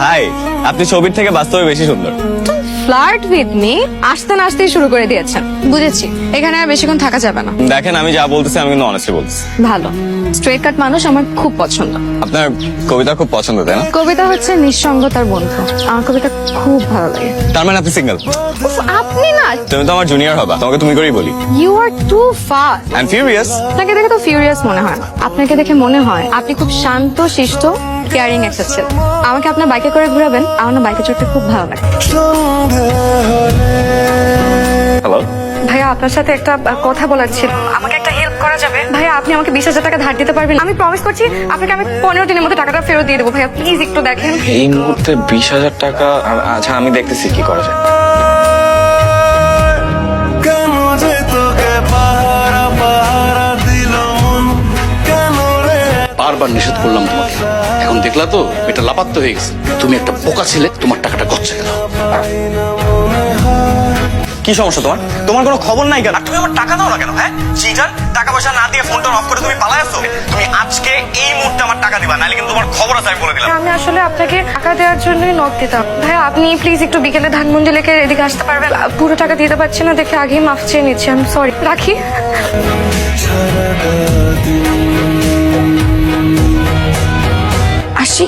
High, আপনি ছবির থেকে বাস্তবে বেশি সুন্দর। ফ্লার্ট উইথ মি আসতে না আসতেই শুরু করে দিয়েছেন। বুঝেছি, এখানে আর বেশিক্ষণ থাকা যাবে না। দেখেন, আমি যা বলতেছি আমি কিন্তু অনেস্টলি বলতেছি। ভালো, স্ট্রেট কাট মানুষ আমার খুব পছন্দ। আপনার কবিতা খুব পছন্দ, তাই না? কবিতা হচ্ছে নিঃসঙ্গতার বন্ধু। আমার কবিতা খুব ভালো লাগে। তার মানে আপনি সিঙ্গেল? আপনি না, তুমি তো আমার জুনিয়র হবা, তোমাকে তুমি করেই বলি। You are too fast. I am furious. আপনাকে দেখে তো ফিউরিয়াস মনে হয় না। আপনাকে দেখে মনে হয় আপনি খুব শান্ত শিষ্ট কেয়ারিং একটা ছেলে। আমাকে আপনার বাইকে করে ঘোরাবেন, আমার না বাইকে চড়তে খুব ভালো লাগে। হ্যালো। ভাইয়া, আপনার সাথে একটা কথা বলার ছিল। আমাকে একটা হেল্প করা যাবে ভাইয়া? আপনি আমাকে 20,000 টাকা ধার দিতে পারবেন? আমি প্রমিস করছি আপনাকে আমি 15 দিনের মধ্যে টাকাটা ফেরত দিয়ে দেবো। ভাইয়া প্লিজ একটু দেখেন। এই মুহূর্তে 20,000 টাকা? আচ্ছা, আমি দেখতেছি কি করা যায়। বারবার নিষেধ করলাম তোমাকে, এখন দেখলা তো এটা লাপাত্ত হয়ে গেছে। তুমি একটা বোকা ছেলে, তোমার টাকাটা গচ্ছে গেল। কি সমস্যা তোমার? তোমার কোনো খবর নাই কেন? আর তুমি আমার টাকা দাও না কেন? হ্যাঁ চিটার, টাকা পয়সা না দিয়ে ফোনটা অফ করে তুমি পালায় আসছো। তুমি আজকে এই মুহূর্তে আমার টাকা দিবা, নাহলে কিন্তু তোমার খবর আছে আমি বলে দিলাম। আমি আসলে আপনাকে টাকা দেওয়ার জন্যই নক দিতাম। ভাইয়া আপনি প্লিজ একটু বিকেলে ধানমন্ডি লেকে এদিকে আসতে পারবেন? পুরো টাকা দিতে পারছি না দেখে আগেই মাফ চেয়ে নিচ্ছি। আমি সরি, রাখি। আসি।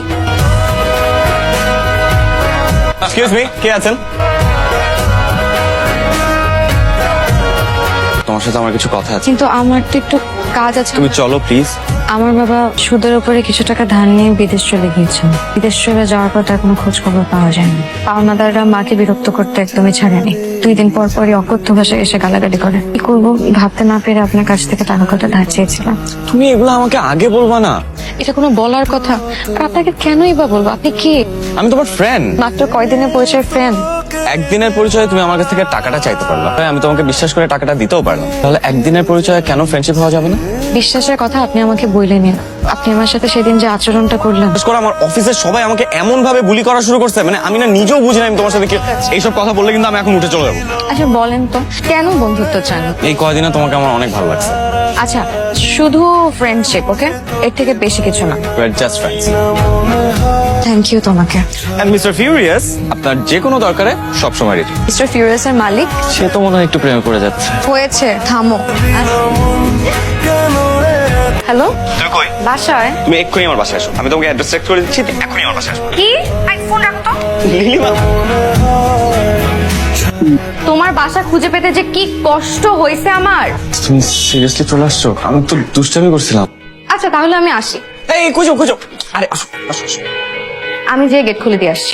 এক্সকিউজ মি, কে আছেন? তোমার সাথে আমার কিছু কথা আছে। কিন্তু আমার তো একটু কাজ আছে। তুমি চলো প্লিজ। আমার বাবা সুদের উপরে কিছু টাকা ধার নিয়ে বিদেশ চলে গিয়েছেন। বিদেশ চলে যাওয়ার পর তার কোনো খোঁজ খবর পাওয়া যায়নি। পাওনাদাররা মাকে বিরক্ত করতে একদমই ছাড়েনি। 2 দিন পর পরই অকথ্য ভাষায় এসে গালাগালি করে। কি করবো ভাবতে না পেরে আপনার কাছ থেকে টাকা কটা ধার চেয়েছিলাম। তুমি এগুলো আমাকে আগে বলবা না। এটা কোনো বলার কথা? আর আপনাকে কেনই বা বলবো? আপনি কি? আমি তোমার ফ্রেন্ড। মাত্র কয়দিনের পরিচয় ফ্রেন্ড। একদিনের পরিচয়ে তুমি আমার কাছ থেকে টাকাটা চাইতে পারলা, আমি তোমাকে বিশ্বাস করে টাকাটা দিতেও পারলাম। তাহলে একদিনের পরিচয়ে কেন ফ্রেন্ডশিপ হওয়া যাবে না? বিশ্বাসের কথা আপনি আমাকে বললেন। আপনি আমার সাথে সেদিন যে আচরণটা করলেন। বিশেষ করে আমার অফিসের সবাই আমাকে এমন ভাবে বুলি করা শুরু করছে, মানে আমি না নিজেও বুঝি না আমি তোমার সাথে কি এইসব কথা বললে কিন্তু আমি এখন উঠে চলে যাবো। আচ্ছা বলেন তো, কেন বন্ধুত্ব চান? এই কয়দিনে তোমাকে আমার অনেক ভালো লাগছে। আচ্ছা শুধু ফ্রেন্ডশিপ, ওকে? এর থেকে বেশি কিছু না। We're just friends. Thank you তোমাকে। And Mr. Furious, আপনার যে কোনো দরকারে সবসময় রেডি। মিস্টার ফিউরিয়াসের মালিক সে তো মনে হয় একটু প্রেমে পড়ে যাচ্ছে। হয়েছে, থামো। হ্যালো, তুমি কই? বাসায়। তুমি এক্ষুনি আমার বাসায় আসো, আমি তোমাকে অ্যাড্রেস চেক করে দিচ্ছি, এক্ষুনি আমার বাসায় আসো। কি? ফোন রাখো তো। নীলিমা, তোমার বাসা খুঁজে পেতে যে কি কষ্ট হয়েছে আমার। তুমি সিরিয়াসলি চলে আসছো? আমি তো দুষ্টামি করছিলাম। আচ্ছা তাহলে আমি আসি। এই খুঁজো খুঁজো, আরে আসো আসো আসো। আমি যে গেট খুলে দিয়ে আসছি।